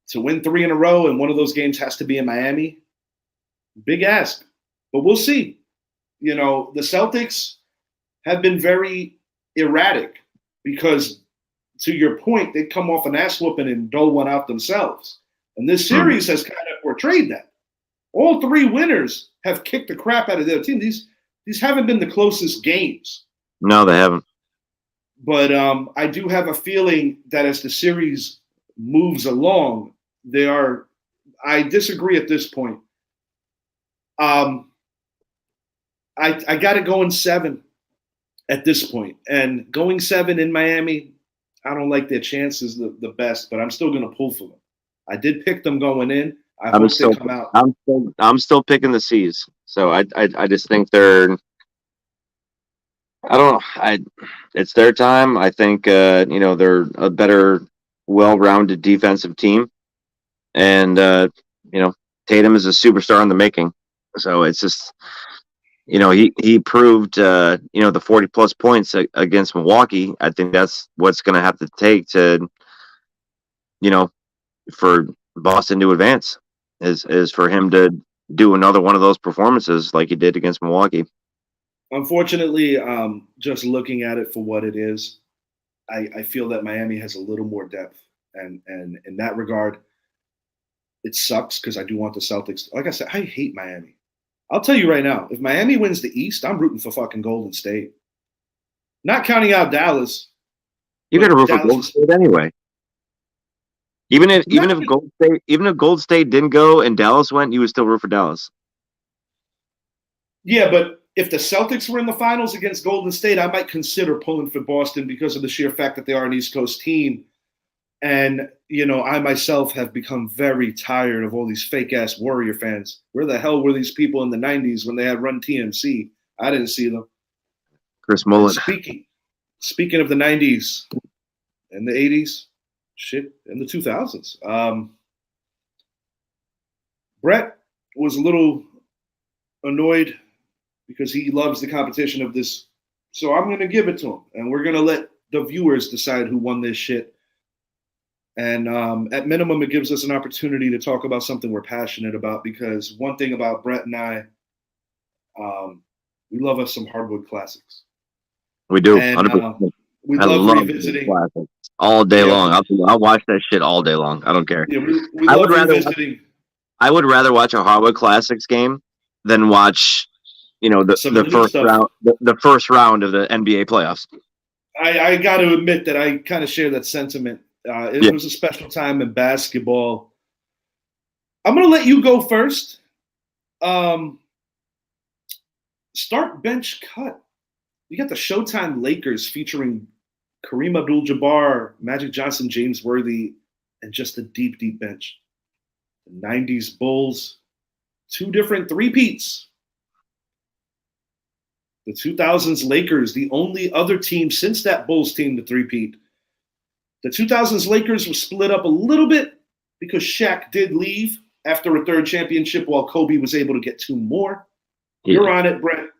to win 3 in a row and one of those games has to be in Miami, big ask. But we'll see. The Celtics have been very erratic because, to your point, they come off an ass whooping and dole one out themselves. And this series has kind of portrayed that. All 3 winners have kicked the crap out of their team. These haven't been the closest games. No, they haven't. But I do have a feeling that as the series moves along, I disagree at this point. I got to go in 7 at this point. And going 7 in Miami, I don't like their chances the best, but I'm still going to pull for them. I did pick them going in. I hope they come out. I'm still picking the C's. So I just think they're. I don't know. It's their time. I think they're a better, well-rounded defensive team, and Tatum is a superstar in the making. So it's just, he proved the 40-plus points against Milwaukee. I think that's what's going to have to take to, for Boston to advance, is for him to do another one of those performances like he did against Milwaukee. Unfortunately, just looking at it for what it is, I feel that Miami has a little more depth. And in that regard, it sucks because I do want the Celtics. Like I said, I hate Miami. I'll tell you right now, if Miami wins the East, I'm rooting for fucking Golden State. Not counting out Dallas. You got to root for Golden State anyway. Even if Gold State didn't go and Dallas went, you would still root for Dallas. Yeah, but if the Celtics were in the finals against Golden State, I might consider pulling for Boston because of the sheer fact that they are an East Coast team. And, I myself have become very tired of all these fake ass Warrior fans. Where the hell were these people in the 90s when they had run TMC? I didn't see them. Chris Mullin. Speaking of the 90s and the 80s, shit, and the 2000s. Brett was a little annoyed because he loves the competition of this. So I'm going to give it to him. And we're going to let the viewers decide who won this shit. And at minimum, it gives us an opportunity to talk about something we're passionate about, because one thing about Brett and I, we love us some hardwood classics. We do. And, we love revisiting classics all day long. I'll watch that shit all day long. I don't care. Yeah, we love revisiting. I would rather watch a hardwood classics game than watch, the first round of the NBA playoffs. I got to admit that I kind of share that sentiment. It was a special time in basketball. I'm going to let you go first. Start bench cut. You got the Showtime Lakers featuring Kareem Abdul-Jabbar, Magic Johnson, James Worthy, and just a deep, deep bench. The 90s Bulls, 2 different three-peats. The 2000s Lakers, the only other team since that Bulls team to three-peat. The 2000s Lakers were split up a little bit because Shaq did leave after a 3rd championship while Kobe was able to get 2 more. Yeah. You're on it, Brett.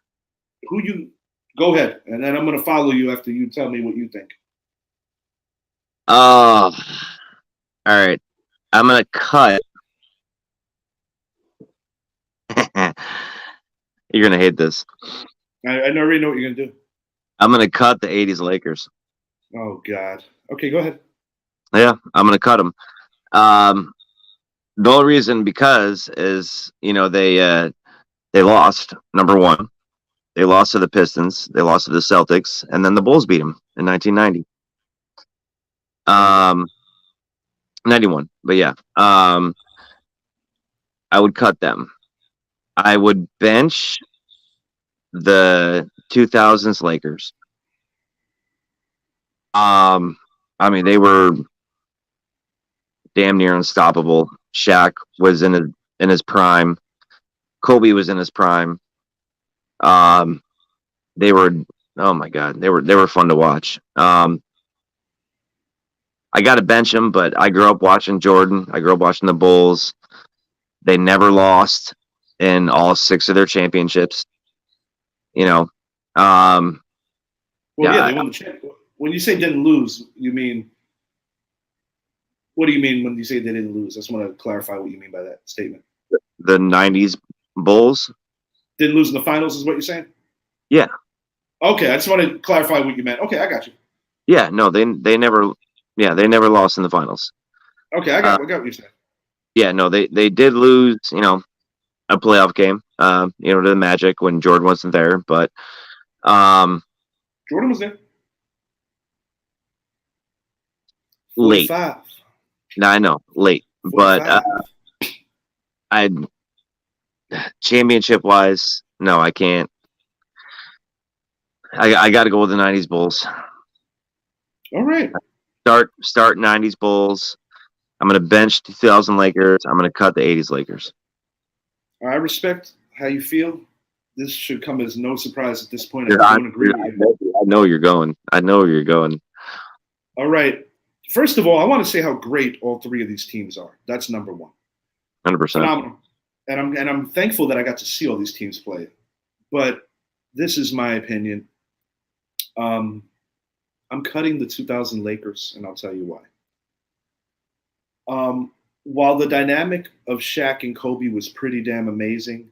Go ahead, and then I'm going to follow you after you tell me what you think. All right. I'm going to cut. You're going to hate this. I already know what you're going to do. I'm going to cut the 80s Lakers. Oh, God. Okay, go ahead. Yeah, I'm going to cut them. The only reason because is, they lost, number one. They lost to the Pistons. They lost to the Celtics. And then the Bulls beat them in 1990. 91. But yeah. I would cut them. I would bench the 2000s Lakers. They were damn near unstoppable. Shaq was in his prime. Kobe was in his prime. They were, oh my God, they were fun to watch. I got to bench them, but I grew up watching Jordan. I grew up watching the Bulls. They never lost in all 6 of their championships. They won the championship. When you say didn't lose, you mean, what do you mean when you say they didn't lose? I just want to clarify what you mean by that statement. The 90s Bulls didn't lose in the finals is what you're saying? Yeah. Okay, I just want to clarify what you meant. Okay, I got you. Yeah, no, they never lost in the finals. Okay, I got what you're saying. Yeah, no, they did lose, a playoff game, to the Magic when Jordan wasn't there, but Jordan was there. Late. 45. No, I know, late. 45. But championship wise, no, I can't. I got to go with the 90s Bulls. All right. Start 90s Bulls. I'm going to bench the 2000 Lakers. I'm going to cut the 80s Lakers. I respect how you feel. This should come as no surprise at this point. I don't agree with you. I know you're going. All right. First of all, I want to say how great all 3 of these teams are. That's number 1. 100%. Phenomenal. And I'm thankful that I got to see all these teams play. But this is my opinion. I'm cutting the 2000 Lakers, and I'll tell you why. While the dynamic of Shaq and Kobe was pretty damn amazing,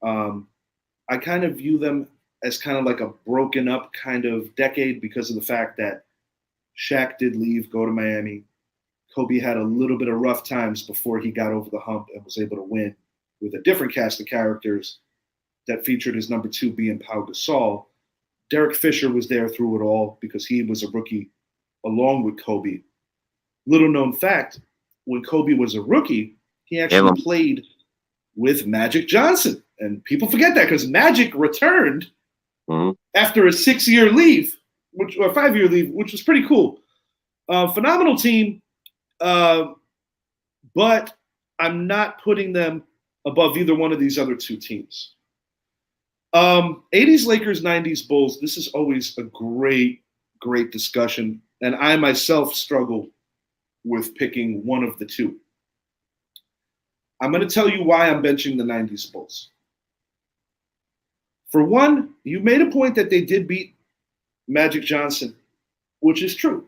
I kind of view them as kind of like a broken up kind of decade because of the fact that Shaq did leave, go to Miami. Kobe had a little bit of rough times before he got over the hump and was able to win with a different cast of characters that featured his number 2 being Pau Gasol. Derek Fisher was there through it all because he was a rookie along with Kobe. Little known fact, when Kobe was a rookie, he actually played with Magic Johnson. And people forget that because Magic returned after a 6-year leave, or 5-year leave, which was pretty cool. Phenomenal team, but I'm not putting them above either one of these other two teams. 80s Lakers, 90s Bulls. This is always a great discussion. And I myself struggle with picking one of the two. I'm going to tell you why I'm benching the 90s Bulls. For one, you made a point that they did beat Magic Johnson, which is true.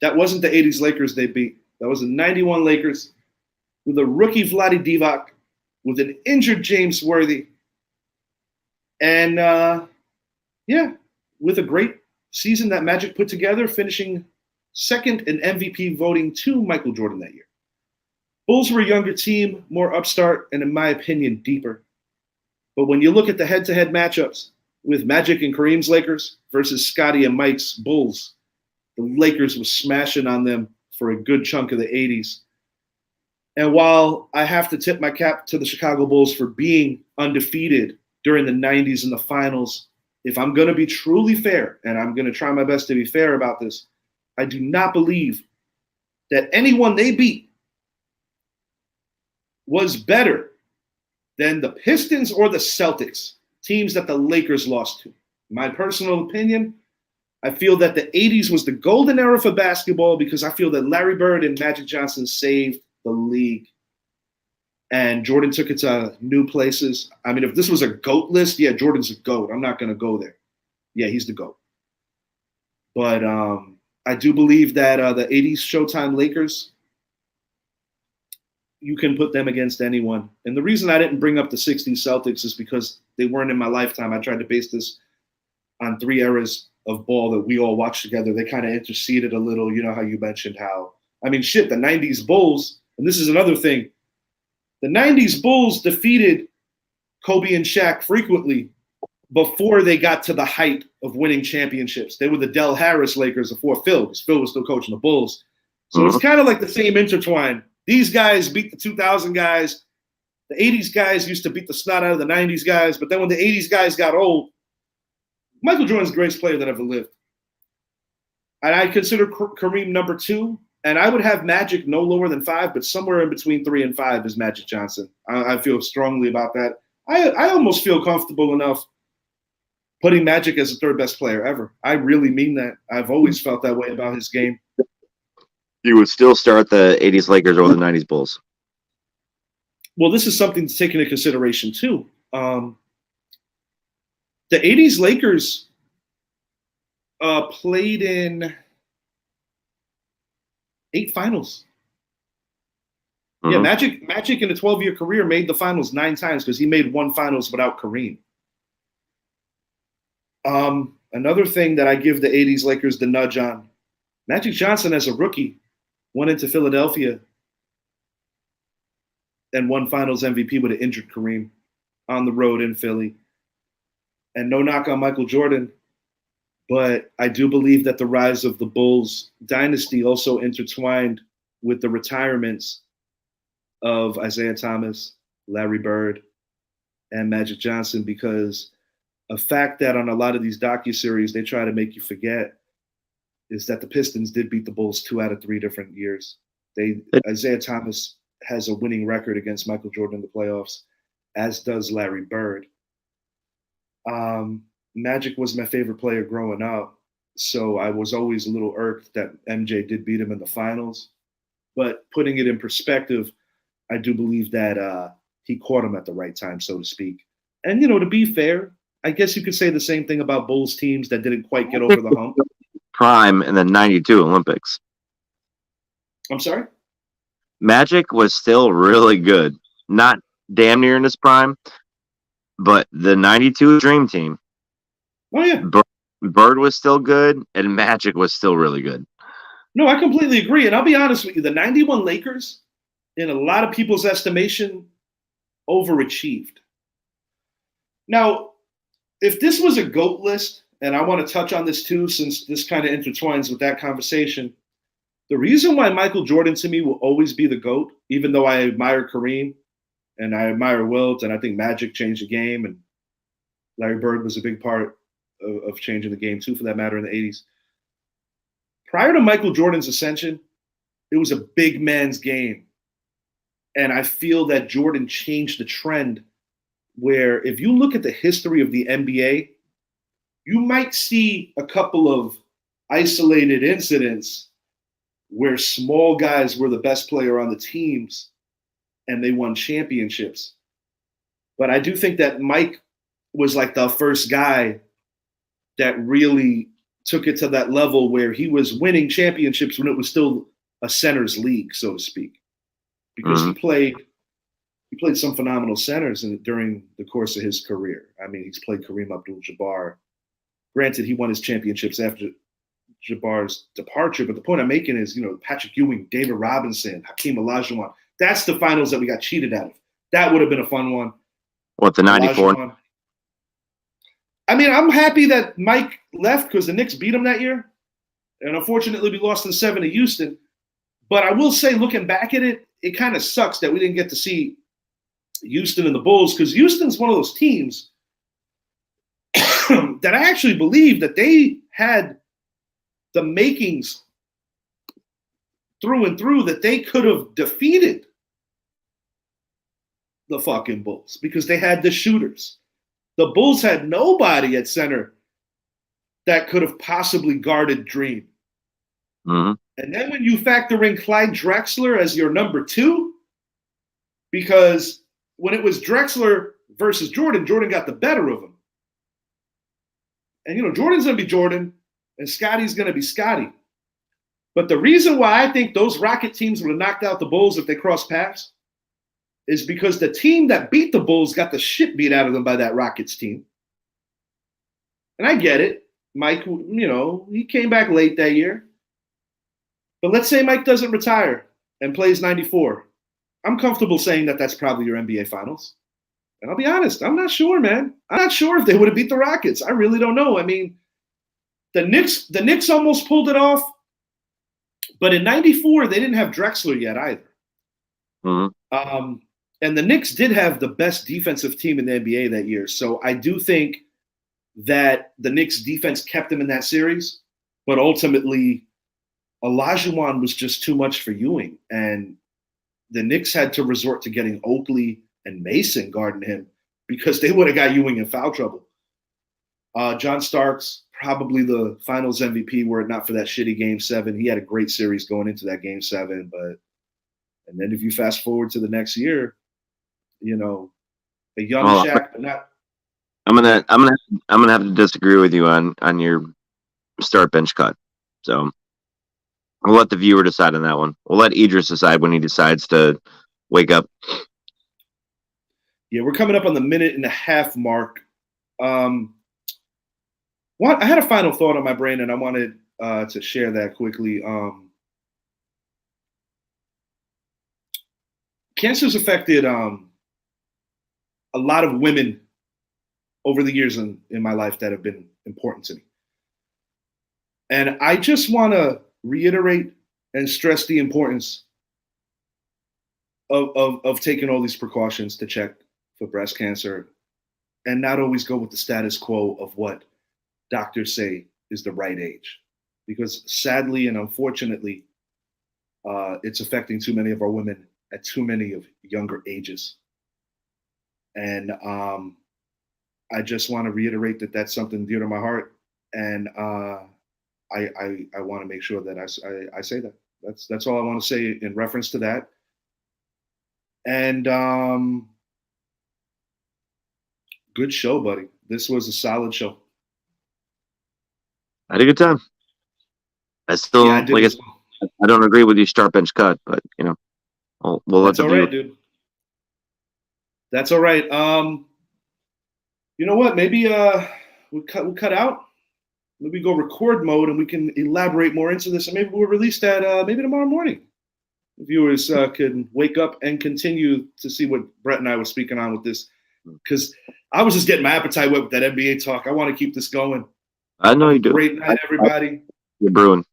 That wasn't the 80s Lakers they beat. That was the 91 Lakers with a rookie Vlade Divac, with an injured James Worthy, and with a great season that Magic put together, finishing second in MVP voting to Michael Jordan that year. Bulls were a younger team, more upstart, and in my opinion, deeper. But when you look at the head-to-head matchups with Magic and Kareem's Lakers versus Scottie and Mike's Bulls, the Lakers was smashing on them for a good chunk of the 80s. And while I have to tip my cap to the Chicago Bulls for being undefeated during the 90s in the finals, if I'm going to be truly fair, and I'm going to try my best to be fair about this, I do not believe that anyone they beat was better than the Pistons or the Celtics, teams that the Lakers lost to. My personal opinion, I feel that the 80s was the golden era for basketball because I feel that Larry Bird and Magic Johnson saved the league. And Jordan took it to new places. I mean, if this was a GOAT list, yeah, Jordan's a GOAT. I'm not going to go there. Yeah, he's the GOAT. But I do believe that the 80s Showtime Lakers, you can put them against anyone. And the reason I didn't bring up the 60s Celtics is because they weren't in my lifetime. I tried to base this on 3 eras of ball that we all watched together. They kind of interceded a little. You know how you mentioned how, I mean, shit, the 90s Bulls, and this is another thing. The 90s Bulls defeated Kobe and Shaq frequently before they got to the height of winning championships. They were the Del Harris Lakers before Phil, because Phil was still coaching the Bulls. So it's kind of like the same intertwine. These guys beat the 2000 guys. The 80s guys used to beat the snot out of the 90s guys. But then when the 80s guys got old, Michael Jordan's the greatest player that ever lived. And I consider Kareem number 2. And I would have Magic no lower than 5, but somewhere in between 3 and 5 is Magic Johnson. I feel strongly about that. I almost feel comfortable enough putting Magic as the 3rd best player ever. I really mean that. I've always felt that way about his game. You would still start the 80s Lakers over the 90s Bulls? Well, this is something to take into consideration, too. The 80s Lakers played in 8 finals. Yeah, Magic in a 12-year career made the finals 9 times because he made 1 finals without Kareem. Another thing that I give the 80s Lakers the nudge on, Magic Johnson as a rookie went into Philadelphia and won finals MVP with an injured Kareem on the road in Philly. And no knock on Michael Jordan, but I do believe that the rise of the Bulls dynasty also intertwined with the retirements of Isaiah Thomas, Larry Bird, and Magic Johnson, because a fact that on a lot of these docuseries they try to make you forget is that the Pistons did beat the Bulls 2 out of 3 different years. Isaiah Thomas has a winning record against Michael Jordan in the playoffs, as does Larry Bird. Magic was my favorite player growing up, so I was always a little irked that MJ did beat him in the finals. But putting it in perspective, I do believe that he caught him at the right time, so to speak. And, you know, to be fair, I guess you could say the same thing about Bulls teams that didn't quite get over the hump. Prime in the 92 Olympics. I'm sorry? Magic was still really good. Not damn near in his prime, but the 92 Dream Team. Oh, yeah. Bird was still good, and Magic was still really good. No, I completely agree. And I'll be honest with you, the 91 Lakers, in a lot of people's estimation, overachieved. Now, if this was a GOAT list, and I want to touch on this too, since this kind of intertwines with that conversation, The reason why Michael Jordan to me will always be the GOAT, even though I admire Kareem and I admire Wilt, and I think Magic changed the game, and Larry Bird was a big part of changing the game too, for that matter, in the 80s. Prior to Michael Jordan's ascension, it was a big man's game. And I feel that Jordan changed the trend where if you look at the history of the NBA, you might see a couple of isolated incidents where small guys were the best player on the teams and they won championships. But I do think that Mike was like the first guy that really took it to that level where he was winning championships when it was still a center's league, so to speak, because he played some phenomenal centers during the course of his career. I mean, he's played Kareem Abdul-Jabbar. Granted, he won his championships after Jabbar's departure, but the point I'm making is, Patrick Ewing, David Robinson, Hakeem Olajuwon. That's the finals that we got cheated out of. That would have been a fun one. What, the 94? Olajuwon. I mean, I'm happy that Mike left because the Knicks beat him that year. And unfortunately, we lost in 7 to Houston. But I will say, looking back at it, it kind of sucks that we didn't get to see Houston and the Bulls, because Houston's one of those teams that I actually believe that they had the makings through and through that they could have defeated the fucking Bulls because they had the shooters. The Bulls had nobody at center that could have possibly guarded Dream. Mm-hmm. And then when you factor in Clyde Drexler as your number 2, because when it was Drexler versus Jordan, Jordan got the better of him. And, Jordan's going to be Jordan, and Scotty's going to be Scotty. But the reason why I think those Rocket teams would have knocked out the Bulls if they crossed paths is because the team that beat the Bulls got the shit beat out of them by that Rockets team. And I get it. Mike, he came back late that year. But let's say Mike doesn't retire and plays 94. I'm comfortable saying that that's probably your NBA Finals. And I'll be honest, I'm not sure, man. I'm not sure if they would have beat the Rockets. I really don't know. I mean, the Knicks almost pulled it off. But in 94, they didn't have Drexler yet either. Mm-hmm. And the Knicks did have the best defensive team in the NBA that year. So I do think that the Knicks defense kept them in that series. But ultimately, Olajuwon was just too much for Ewing. And the Knicks had to resort to getting Oakley and Mason guarding him because they would have got Ewing in foul trouble. John Starks, probably the finals MVP were it not for that shitty Game 7. He had a great series going into that Game 7. And then if you fast forward to the next year, a young Shaq, but not. I'm gonna have to disagree with you on your start bench cut. So we'll let the viewer decide on that one. We'll let Idris decide when he decides to wake up. Yeah, we're coming up on the 1.5 minute mark. I had a final thought on my brain, and I wanted to share that quickly. Cancer's affected a lot of women over the years in my life that have been important to me. And I just want to reiterate and stress the importance of taking all these precautions to check for breast cancer and not always go with the status quo of what doctors say is the right age. Because sadly and unfortunately, it's affecting too many of our women at too many of younger ages. And I just want to reiterate that that's something dear to my heart. And I want to make sure that I say that. That's all I want to say in reference to that. And good show, buddy. This was a solid show. I had a good time. I still, I don't agree with your start bench cut, but we'll let the view. Right, dude. That's all right. You know what? Maybe we'll cut out. Maybe go record mode, and we can elaborate more into this, and maybe we'll release that maybe tomorrow morning. The viewers can wake up and continue to see what Brett and I were speaking on with this, because I was just getting my appetite wet with that NBA talk. I want to keep this going. I know you do. Great night, everybody. You're brewing.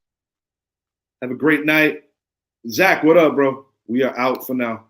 Have a great night. Zach, what up, bro? We are out for now.